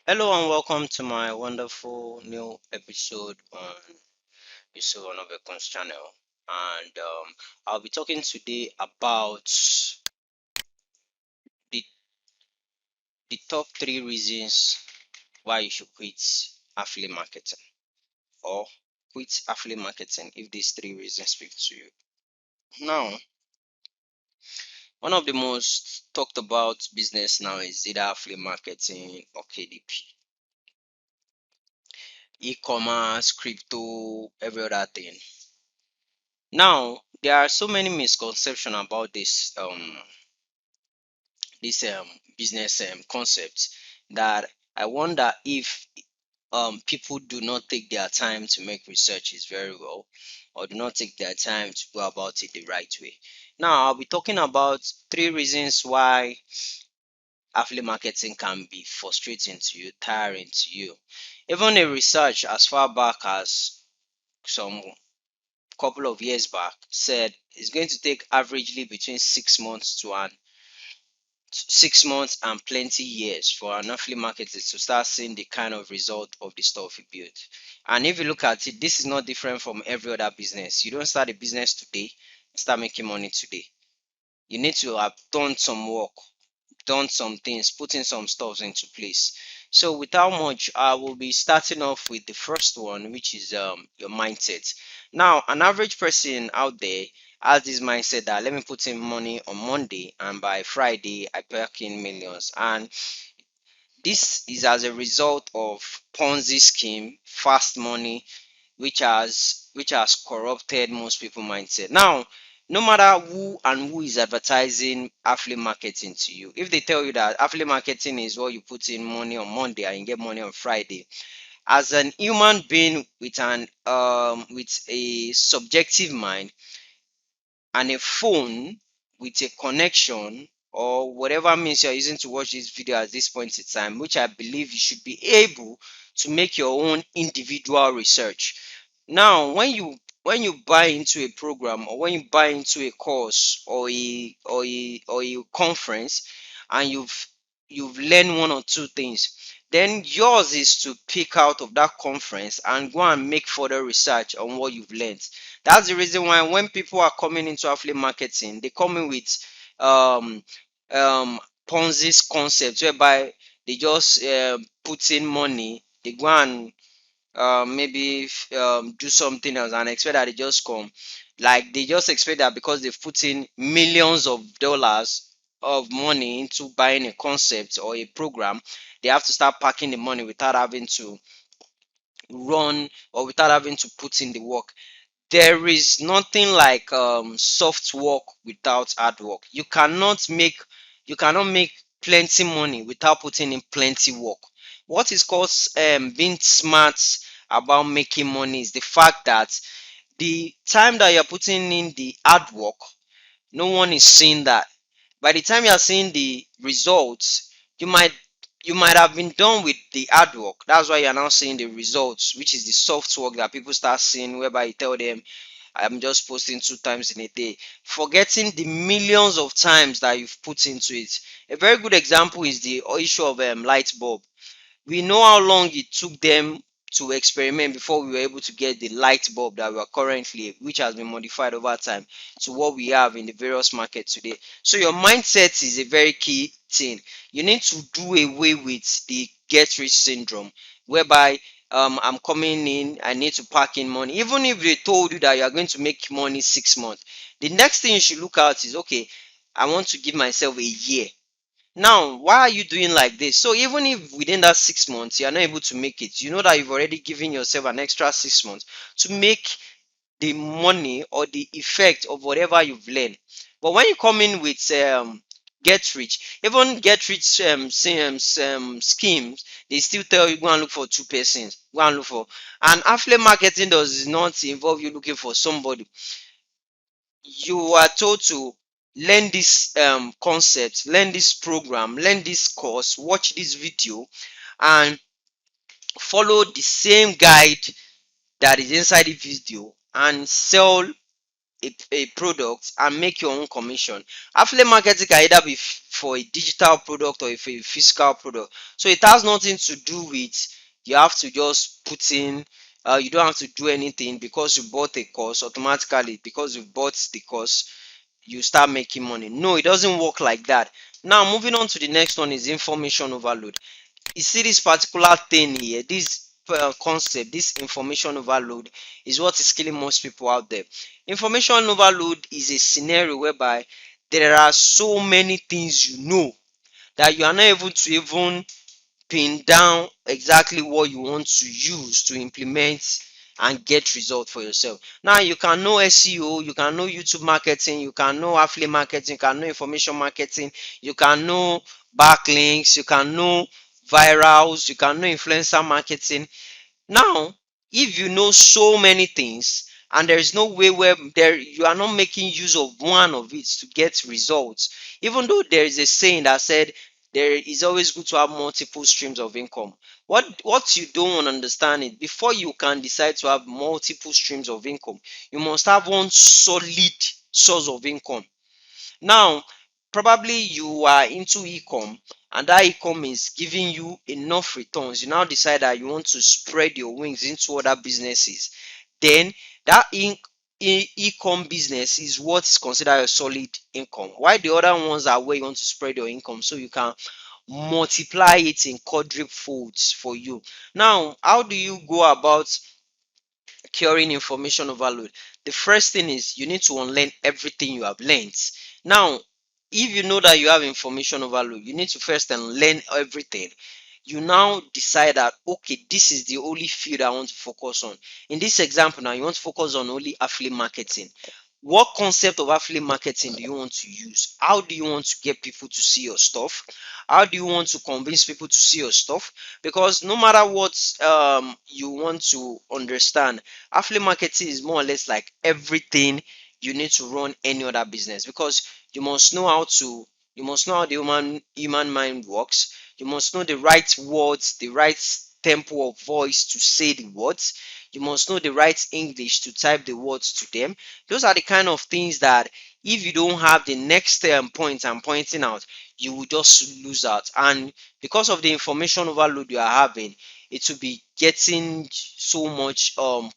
Hello and welcome to my wonderful new episode on Yusuf Onabekun's channel. And I'll be talking today about the, the top three reasons why you should quit affiliate marketing or quit affiliate marketing if these three reasons speak to you. Now, one of the most talked about business now is either affiliate marketing or KDP, e-commerce, crypto, every other thing. Now, there are so many misconceptions about this business concept that I wonder if people do not take their time to make researches very well or do not take their time to go about it the right way. Now, I'll be talking about three reasons why affiliate marketing can be frustrating to you, tiring to you. Even a research as far back as some couple of years back said it's going to take averagely between 6 months to 6 months and plenty years for an affiliate marketer to start seeing the kind of result of the stuff you build. And if you look at it, this is not different from every other business. You don't start a business today and start making money today. You need to have done some work, done some things, putting some stuff into place. So without much, I will be starting off with the first one, which is your mindset. Now, an average person out there has this mindset that let me put in money on Monday and by Friday I pack in millions. And this is as a result of Ponzi scheme, fast money, which has corrupted most people mindset. Now, no matter who and who is advertising affiliate marketing to you, if they tell you that affiliate marketing is what you put in money on Monday and you get money on Friday, as an human being with an with a subjective mind and a phone with a connection or whatever means you're using to watch this video at this point in time, which I believe you should be able to make your own individual research. Now, when you buy into a program or when you buy into a course or a conference and you've learned one or two things, then yours is to pick out of that conference and go and make further research on what you've learned. That's the reason why when people are coming into affiliate marketing, they come in with um Ponzi's concept whereby they just put in money, they go and maybe do something else and expect that they just come. Like they just expect that because they've put in millions of dollars of money into buying a concept or a program, they have to start packing the money without having to run or without having to put in the work. There is nothing like soft work without hard work. You cannot make plenty money without putting in plenty work. What is called being smart about making money is the fact that the time that you're putting in the hard work, no one is seeing that. By the time you're seeing the results, you might you might have been done with the hard work. That's why you're now seeing the results, which is the soft work that people start seeing, whereby you tell them I'm just posting 2 times in a day, forgetting the millions of times that you've put into it. A very good example is the issue of light bulb. We know how long it took them to experiment before we were able to get the light bulb that we are currently, which has been modified over time to what we have in the various markets today. So your mindset is a very key thing. You need to do away with the get rich syndrome, whereby I'm coming in, I need to pack in money. Even if they told you that you are going to make money 6 months, the next thing you should look at is okay, I want to give myself a year. Now, why are you doing like this? So even if within that 6 months you are not able to make it, you know that you've already given yourself an extra 6 months to make the money or the effect of whatever you've learned. But when you come in with get rich, even get rich schemes, they still tell you go and look for two persons, go and look for. And affiliate marketing does not involve you looking for somebody. You are told to learn this concept, learn this program, learn this course, watch this video, and follow the same guide that is inside the video and sell a product and make your own commission. Affiliate marketing can either be for a digital product or for a physical product. So it has nothing to do with you have to just put in you don't have to do anything because you bought a course automatically. Because you bought the course, you start making money. No, it doesn't work like that. Now, moving on to the next one is information overload. You see this particular thing here, this concept, this information overload is what is killing most people out there. Information overload is a scenario whereby there are so many things you know that you are not able to even pin down exactly what you want to use to implement and get results for yourself. Now you can know SEO, you can know YouTube marketing, you can know affiliate marketing, you can know information marketing, you can know backlinks, you can know virals, you can know influencer marketing. Now, if you know so many things and there is no way where there you are not making use of one of it to get results, even though there is a saying that said there is always good to have multiple streams of income. What you don't understand is before you can decide to have multiple streams of income, you must have one solid source of income. Now, probably you are into ecom and that ecom is giving you enough returns. You now decide that you want to spread your wings into other businesses. Then that ecom business is what is considered a solid income. While the other ones are where you want to spread your income so you can multiply it in quadruples for you. Now, how do you go about curing information overload? The first thing is you need to unlearn everything you have learned. Now, if you know that you have information overload, you need to first unlearn everything. You now decide that okay, this is the only field I want to focus on. In this example now, you want to focus on only affiliate marketing. What concept of affiliate marketing do you want to use? How do you want to get people to see your stuff? How do you want to convince people to see your stuff? Because no matter what you want to understand, affiliate marketing is more or less like everything you need to run any other business. Because you must know how to you must know how the human mind works. You must know the right words, the right tempo of voice to say the words. You must know the right English to type the words to them. Those are the kind of things that if you don't have the next point I'm pointing out, you will just lose out. And because of the information overload you are having, it will be getting so much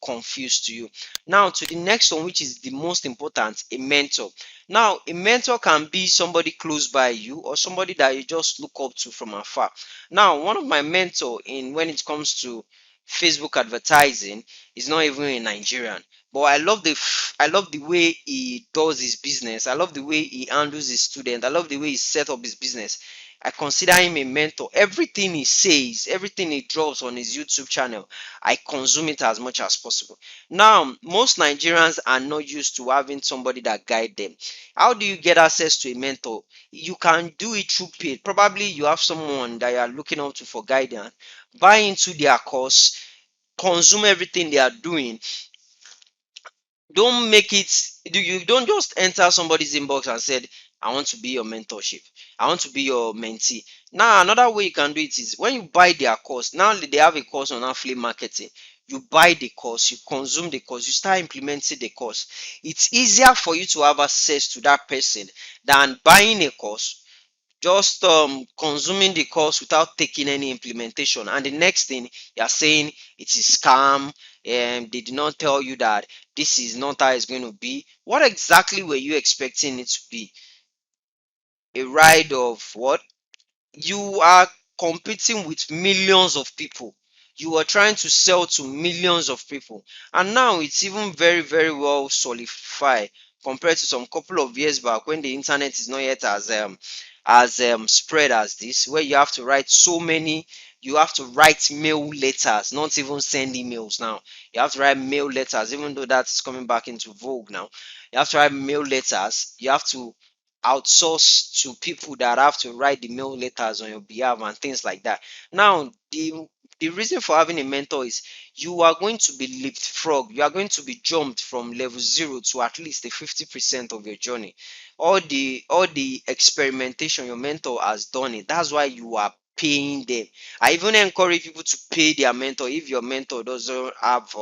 confused to you. Now to the next one, which is the most important, a mentor. Now a mentor can be somebody close by you or somebody that you just look up to from afar. Now one of my mentor in when it comes to Facebook advertising is not even a Nigerian, but I love the way he does his business. I love the way he handles his student. I love the way he set up his business. I consider him a mentor. Everything he says, everything he drops on his YouTube channel, I consume it as much as possible. Now, most Nigerians are not used to having somebody that guide them. How do you get access to a mentor? You can do it through paid. Probably you have someone that you are looking up to for guidance. Buy into their course, consume everything they are doing. Don't make it you don't just enter somebody's inbox and said I want to be your mentorship, I want to be your mentee. Now another way you can do it is when you buy their course. Now they have a course on affiliate marketing. You buy the course, you consume the course, you start implementing the course. It's easier for you to have access to that person than buying a course, just consuming the course without taking any implementation, and the next thing you are saying it is scam and they did not tell you that this is not how it's going to be. What exactly were you expecting it to be? A ride of what? You are competing with millions of people. You are trying to sell to millions of people. And now it's even very, very well solidified compared to some couple of years back when the internet is not yet as spread as this, where you have to write so many, you have to write mail letters, not even send emails now. You have to write mail letters, even though that's coming back into vogue now. You have to write mail letters, you have to outsource to people that have to write the mail letters on your behalf and things like that. Now, the reason for having a mentor is you are going to be leapfrog. You are going to be jumped from level zero to at least a 50% of your journey. All the experimentation your mentor has done it. That's why you are paying them. I even encourage people to pay their mentor. If your mentor doesn't have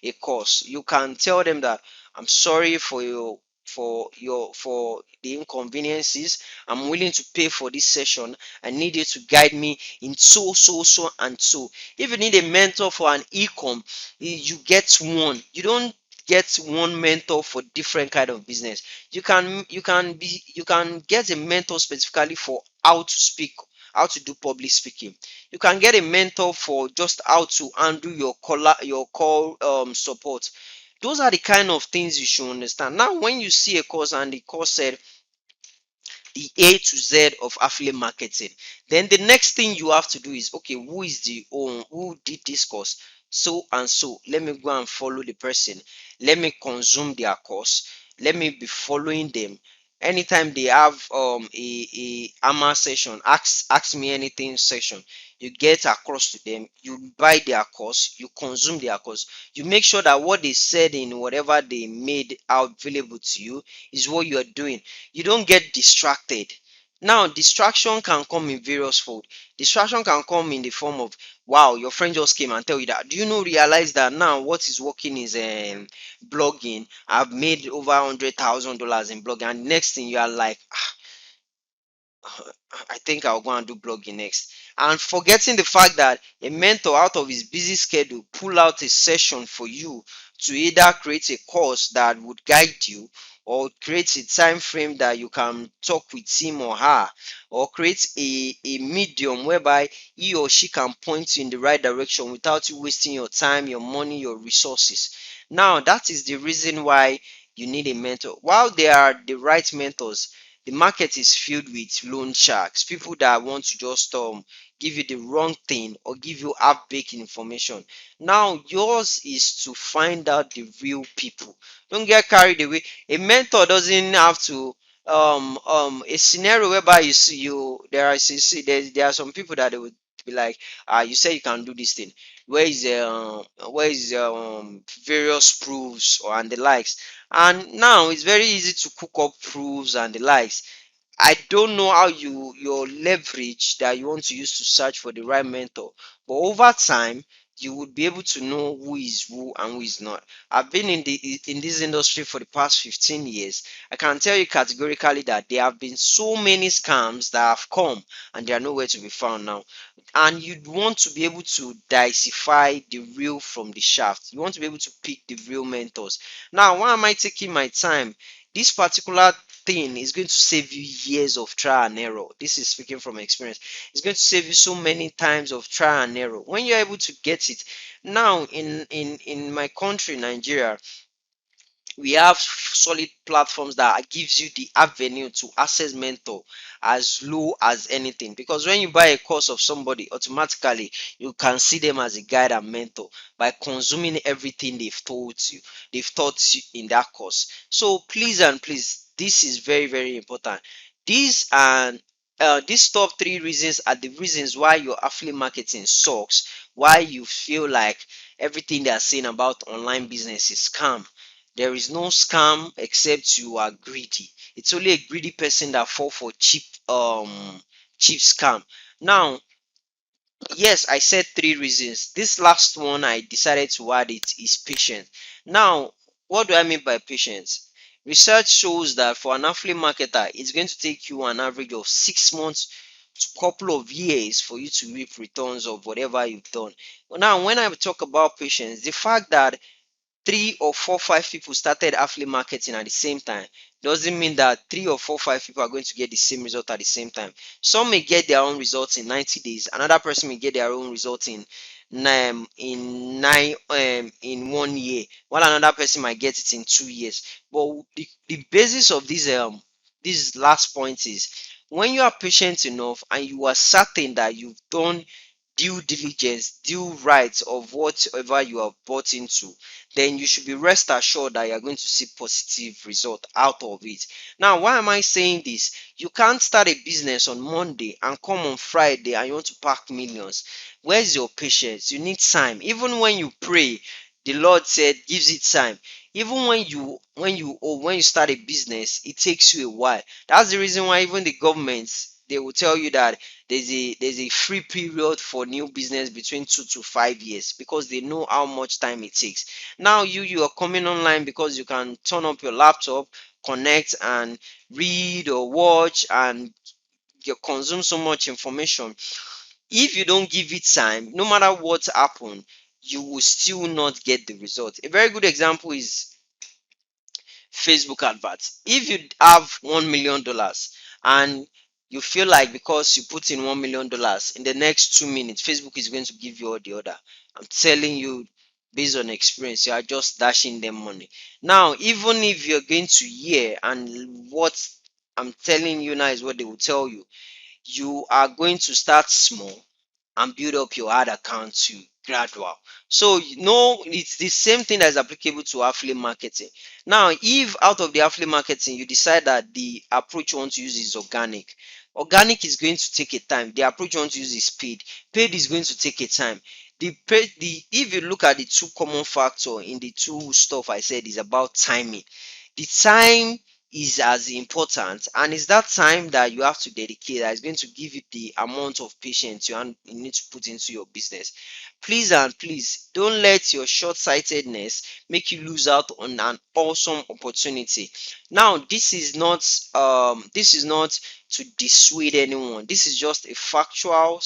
a course, you can tell them that I'm sorry for the inconveniences. I'm willing to pay for this session. I need you to guide me in so and so. If you need a mentor for an e-com, you get one. You don't get one mentor for different kind of business. You can get a mentor specifically for how to speak, how to do public speaking. You can get a mentor for just how to handle your call support. Those are the kind of things you should understand. Now when you see a course and the course said the A to Z of affiliate marketing. Then the next thing you have to do is, okay, who is the owner? Who did this course? So and so. Let me go and follow the person. Let me consume their course. Let me be following them. Anytime they have a AMA session, ask me anything session, you get across to them, you buy their course, you consume their course, you make sure that what they said in whatever they made available to you is what you are doing. You don't get distracted. Now distraction can come in various fold. Distraction can come in the form of, wow, your friend just came and tell you that, do you know, realize that now what is working is blogging. I've made over $100,000 in blogging, and next thing you are like, I think I'll go and do blogging next. And forgetting the fact that a mentor out of his busy schedule pull out a session for you to either create a course that would guide you, or create a time frame that you can talk with him or her, or create a medium whereby he or she can point you in the right direction without you wasting your time, your money, your resources. Now that is the reason why you need a mentor. While they are the right mentors, the market is filled with loan sharks, people that want to just give you the wrong thing or give you half-baked information. Now yours is to find out the real people. Don't get carried away. A mentor doesn't have to a scenario whereby you see you there are there are some people that they would be like, you say you can do this thing, where is various proofs or and the likes. And now it's very easy to cook up proofs and the likes. I don't know how your leverage that you want to use to search for the right mentor, but over time you would be able to know who is who and who is not. I've been in this industry for the past 15 years. I can tell you categorically that there have been so many scams that have come and they are nowhere to be found now. And you'd want to be able to decipher the real from the shaft. You want to be able to pick the real mentors. Now, why am I taking my time? This particular thing is going to save you years of trial and error. This is speaking from experience. It's going to save you so many times of trial and error when you're able to get it. Now, in my country, Nigeria, we have solid platforms that gives you the avenue to access mentor as low as anything, because when you buy a course of somebody, automatically you can see them as a guide and mentor by consuming everything they've taught you in that course. So please and please, this is very very important. These top three reasons are the reasons why your affiliate marketing sucks, why you feel like everything they are saying about online business is scam. There is no scam except you are greedy. It's only a greedy person that fall for cheap scam. Now, yes, I said three reasons. This last one I decided to add it is patience. Now, what do I mean by patience? Research shows that for an affiliate marketer, it's going to take you an average of 6 months to couple of years for you to reap returns of whatever you've done. Now, when I talk about patience, the fact that three or four, five people started affiliate marketing at the same time doesn't mean that three or four, five people are going to get the same result at the same time. Some may get their own results in 90 days, another person may get their own results in 1 year, while another person might get it in 2 years. But the basis of this last point is, when you are patient enough and you are certain that you've done due diligence, due rights of whatever you have bought into, then you should be rest assured that you are going to see positive result out of it. Now, why am I saying this? You can't start a business on Monday and come on Friday and you want to pack millions. Where's your patience? You need time. Even when you pray, the Lord said gives it time. Even when you start a business, it takes you a while. That's the reason why even the government, they will tell you that there's a free period for new business between 2 to 5 years, because they know how much time it takes. Now you are coming online because you can turn up your laptop, connect and read or watch, and you consume so much information. If you don't give it time, no matter what happen, you will still not get the result. A very good example is Facebook adverts. If you have $1 million and you feel like because you put in $1 million, in the next 2 minutes Facebook is going to give you all the order, I'm telling you, based on experience, you are just dashing them money. Now, even if you're going to hear, and what I'm telling you now is what they will tell you, you are going to start small and build up your ad account to gradual. So you know, it's the same thing that is applicable to affiliate marketing. Now, if out of the affiliate marketing you decide that the approach you want to use is organic, organic is going to take a time. The approach you want to use is paid is going to take a time. The if you look at the two common factor in the two stuff I said, is about timing. The time is as important, and it's that time that you have to dedicate that is going to give you the amount of patience you need to put into your business. Please and please don't let your short-sightedness make you lose out on an awesome opportunity. Now, this is not to dissuade anyone. This is just a factual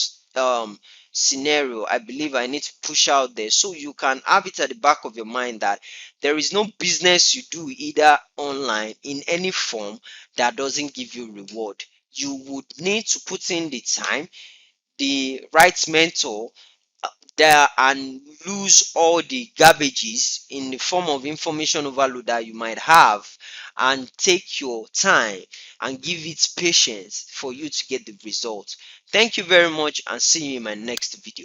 scenario I believe I need to push out there, so you can have it at the back of your mind that there is no business you do, either online in any form, that doesn't give you reward. You would need to put in the time, the right mentor there, and lose all the garbages in the form of information overload that you might have, and take your time and give it patience for you to get the result. Thank you very much, and see you in my next video.